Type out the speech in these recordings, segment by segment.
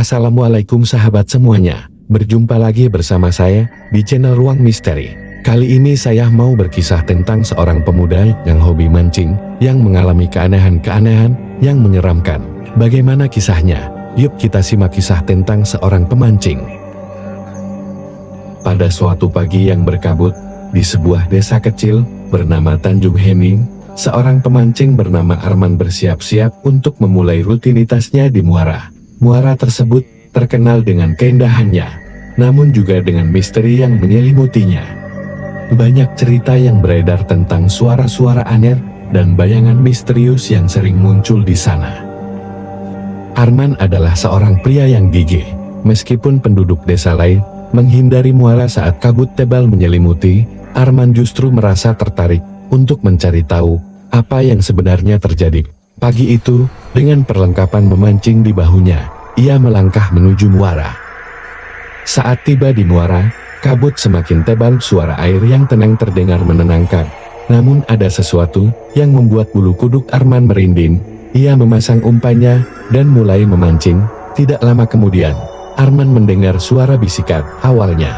Assalamualaikum sahabat semuanya, berjumpa lagi bersama saya di channel Ruang Misteri. Kali ini saya mau berkisah tentang seorang pemuda yang hobi mancing, yang mengalami keanehan-keanehan yang menyeramkan. Bagaimana kisahnya? Yuk kita simak kisah tentang seorang pemancing. Pada suatu pagi yang berkabut, di sebuah desa kecil bernama Tanjung Hening, seorang pemancing bernama Arman bersiap-siap untuk memulai rutinitasnya di muara. Muara tersebut terkenal dengan keindahannya, namun juga dengan misteri yang menyelimutinya. Banyak cerita yang beredar tentang suara-suara aneh dan bayangan misterius yang sering muncul di sana. Arman adalah seorang pria yang gigih, meskipun penduduk desa lain menghindari muara saat kabut tebal menyelimuti. Arman justru merasa tertarik untuk mencari tahu apa yang sebenarnya terjadi. Pagi itu, dengan perlengkapan memancing di bahunya, ia melangkah menuju muara. Saat tiba di muara, kabut semakin tebal, suara air yang tenang terdengar menenangkan. Namun ada sesuatu yang membuat bulu kuduk Arman merinding. Ia memasang umpannya dan mulai memancing. Tidak lama kemudian, Arman mendengar suara bisikan. Awalnya,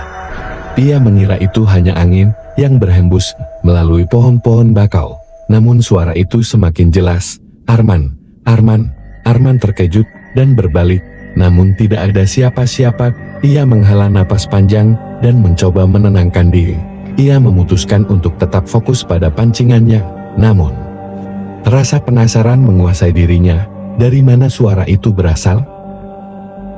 ia mengira itu hanya angin yang berhembus melalui pohon-pohon bakau. Namun suara itu semakin jelas. Arman terkejut dan berbalik. Namun tidak ada siapa-siapa. Ia menghela napas panjang dan mencoba menenangkan diri. Ia memutuskan untuk tetap fokus pada pancingannya. Namun, rasa penasaran menguasai dirinya. Dari mana suara itu berasal?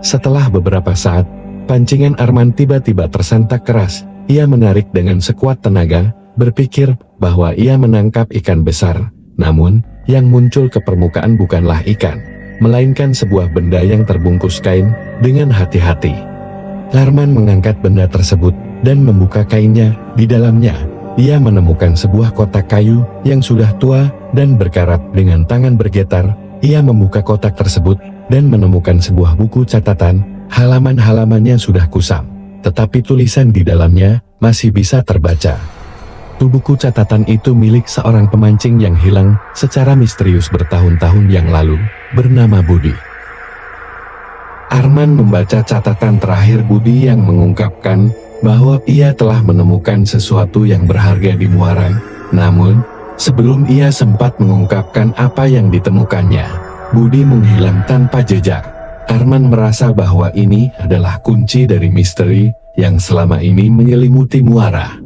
Setelah beberapa saat, pancingan Arman tiba-tiba tersentak keras. Ia menarik dengan sekuat tenaga, berpikir bahwa ia menangkap ikan besar. Namun, yang muncul ke permukaan bukanlah ikan, melainkan sebuah benda yang terbungkus kain. Dengan hati-hati, Arman mengangkat benda tersebut dan membuka kainnya. Di dalamnya, ia menemukan sebuah kotak kayu yang sudah tua dan berkarat. Dengan tangan bergetar, ia membuka kotak tersebut dan menemukan sebuah buku catatan. Halaman-halamannya sudah kusam, tetapi tulisan di dalamnya masih bisa terbaca. Buku catatan itu milik seorang pemancing yang hilang secara misterius bertahun-tahun yang lalu, bernama Budi. Arman membaca catatan terakhir Budi yang mengungkapkan bahwa ia telah menemukan sesuatu yang berharga di muara. Namun, sebelum ia sempat mengungkapkan apa yang ditemukannya, Budi menghilang tanpa jejak. Arman merasa bahwa ini adalah kunci dari misteri yang selama ini menyelimuti muara.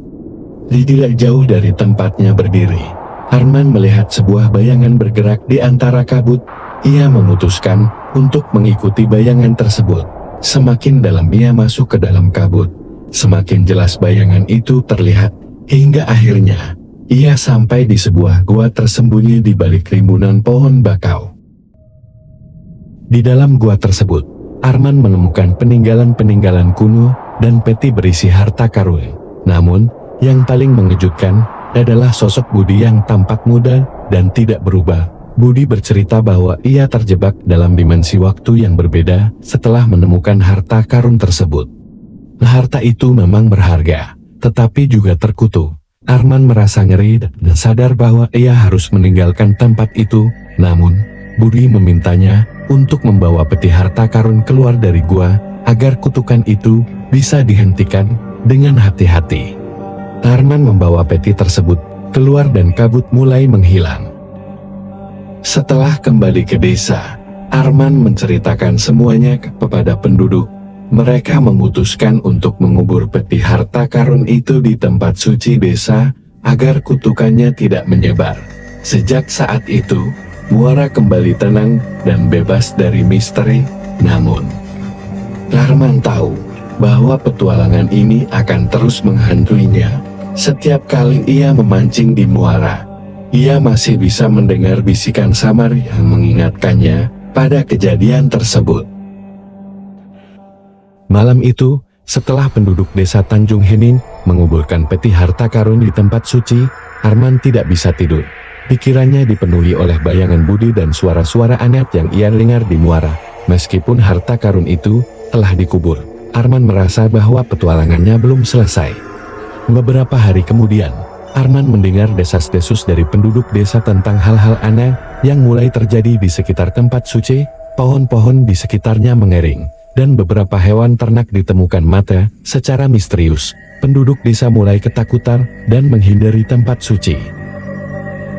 Tidak jauh dari tempatnya berdiri, Arman melihat sebuah bayangan bergerak di antara kabut. Ia memutuskan untuk mengikuti bayangan tersebut. Semakin dalam ia masuk ke dalam kabut, semakin jelas bayangan itu terlihat, hingga akhirnya ia sampai di sebuah gua tersembunyi di balik rimbunan pohon bakau. Di dalam gua tersebut, Arman menemukan peninggalan-peninggalan kuno dan peti berisi harta karun. Namun, yang paling mengejutkan adalah sosok Budi yang tampak muda dan tidak berubah. Budi bercerita bahwa ia terjebak dalam dimensi waktu yang berbeda setelah menemukan harta karun tersebut. Harta itu memang berharga, tetapi juga terkutuk. Arman merasa ngeri dan sadar bahwa ia harus meninggalkan tempat itu. Namun, Budi memintanya untuk membawa peti harta karun keluar dari gua agar kutukan itu bisa dihentikan. Dengan hati-hati, Arman membawa peti tersebut keluar dan kabut mulai menghilang. Setelah kembali ke desa, Arman menceritakan semuanya kepada penduduk. Mereka memutuskan untuk mengubur peti harta karun itu di tempat suci desa agar kutukannya tidak menyebar. Sejak saat itu, muara kembali tenang dan bebas dari misteri. Namun, Arman tahu bahwa petualangan ini akan terus menghantuinya. Setiap kali ia memancing di muara, ia masih bisa mendengar bisikan samar yang mengingatkannya pada kejadian tersebut. Malam itu, setelah penduduk desa Tanjung Hening menguburkan peti harta karun di tempat suci, Arman tidak bisa tidur. Pikirannya dipenuhi oleh bayangan Budi dan suara-suara aneh yang ia dengar di muara. Meskipun harta karun itu telah dikubur, Arman merasa bahwa petualangannya belum selesai. Beberapa hari kemudian, Arman mendengar desas-desus dari penduduk desa tentang hal-hal aneh yang mulai terjadi di sekitar tempat suci. Pohon-pohon di sekitarnya mengering, dan beberapa hewan ternak ditemukan mati secara misterius. Penduduk desa mulai ketakutan dan menghindari tempat suci.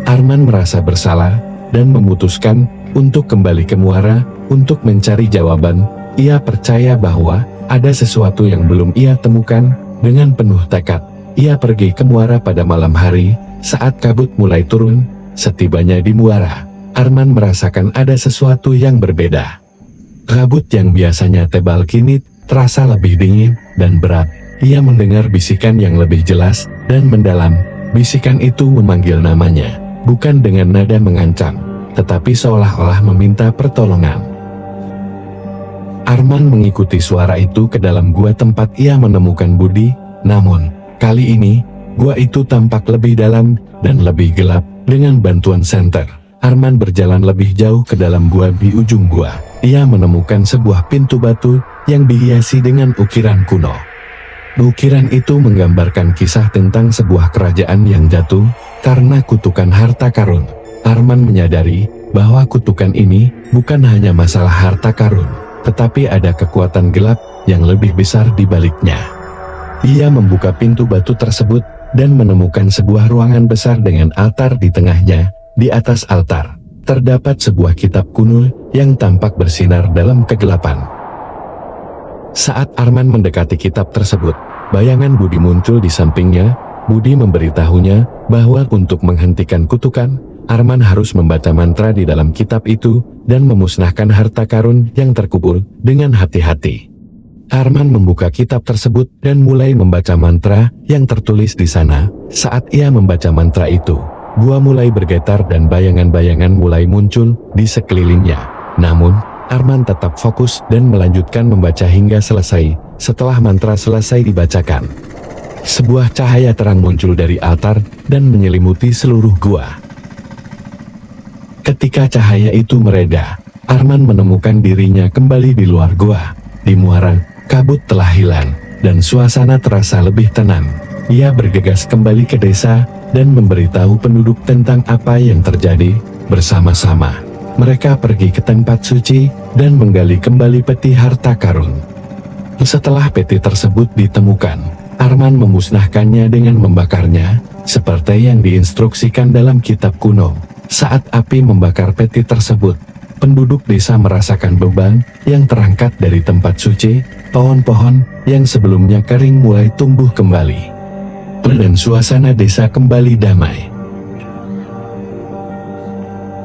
Arman merasa bersalah dan memutuskan untuk kembali ke muara untuk mencari jawaban. Ia percaya bahwa ada sesuatu yang belum ia temukan. Dengan penuh tekad, ia pergi ke muara pada malam hari saat kabut mulai turun. Setibanya di muara, Arman merasakan ada sesuatu yang berbeda. Kabut yang biasanya tebal kini terasa lebih dingin dan berat. Ia mendengar bisikan yang lebih jelas dan mendalam. Bisikan itu memanggil namanya, bukan dengan nada mengancam, tetapi seolah-olah meminta pertolongan. Arman mengikuti suara itu ke dalam gua tempat ia menemukan Budi. Namun, kali ini, gua itu tampak lebih dalam dan lebih gelap. Dengan bantuan senter, Arman berjalan lebih jauh ke dalam gua. Di ujung gua, ia menemukan sebuah pintu batu yang dihiasi dengan ukiran kuno. Ukiran itu menggambarkan kisah tentang sebuah kerajaan yang jatuh karena kutukan harta karun. Arman menyadari bahwa kutukan ini bukan hanya masalah harta karun, tetapi ada kekuatan gelap yang lebih besar di baliknya. Ia membuka pintu batu tersebut dan menemukan sebuah ruangan besar dengan altar di tengahnya. Di atas altar, terdapat sebuah kitab kuno yang tampak bersinar dalam kegelapan. Saat Arman mendekati kitab tersebut, bayangan Budi muncul di sampingnya. Budi memberitahunya bahwa untuk menghentikan kutukan, Arman harus membaca mantra di dalam kitab itu dan memusnahkan harta karun yang terkubur dengan hati-hati. Arman membuka kitab tersebut dan mulai membaca mantra yang tertulis di sana. Saat ia membaca mantra itu, gua mulai bergetar dan bayangan-bayangan mulai muncul di sekelilingnya. Namun, Arman tetap fokus dan melanjutkan membaca hingga selesai. Setelah mantra selesai dibacakan, sebuah cahaya terang muncul dari altar dan menyelimuti seluruh gua. Ketika cahaya itu mereda, Arman menemukan dirinya kembali di luar gua. Di muara, kabut telah hilang dan suasana terasa lebih tenang. Ia bergegas kembali ke desa dan memberitahu penduduk tentang apa yang terjadi. Bersama-sama, mereka pergi ke tempat suci dan menggali kembali peti harta karun. Setelah peti tersebut ditemukan, Arman memusnahkannya dengan membakarnya, seperti yang diinstruksikan dalam kitab kuno. Saat api membakar peti tersebut, penduduk desa merasakan beban yang terangkat dari tempat suci. Pohon-pohon yang sebelumnya kering mulai tumbuh kembali, dan suasana desa kembali damai.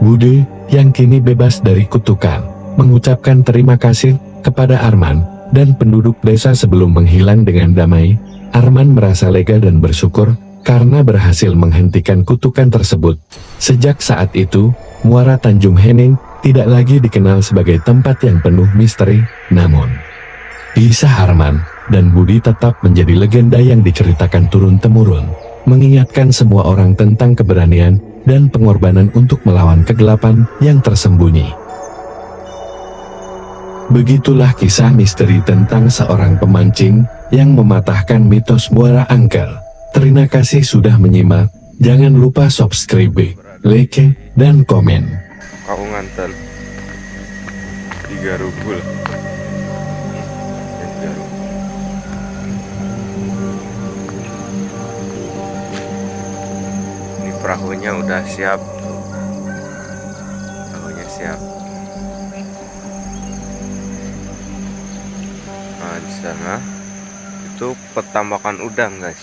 Budi, yang kini bebas dari kutukan, mengucapkan terima kasih kepada Arman dan penduduk desa sebelum menghilang dengan damai. Arman merasa lega dan bersyukur karena berhasil menghentikan kutukan tersebut. Sejak saat itu, Muara Tanjung Hening tidak lagi dikenal sebagai tempat yang penuh misteri. Namun, kisah Arman dan Budi tetap menjadi legenda yang diceritakan turun-temurun, mengingatkan semua orang tentang keberanian dan pengorbanan untuk melawan kegelapan yang tersembunyi. Begitulah kisah misteri tentang seorang pemancing yang mematahkan mitos Muara Angker. Terima kasih sudah menyimak. Jangan lupa subscribe, like, dan komen. Kau ngantel 3 rubul. Ini perahunya udah siap. Perahunya siap. Nah, di sana itu petambakan udang, guys.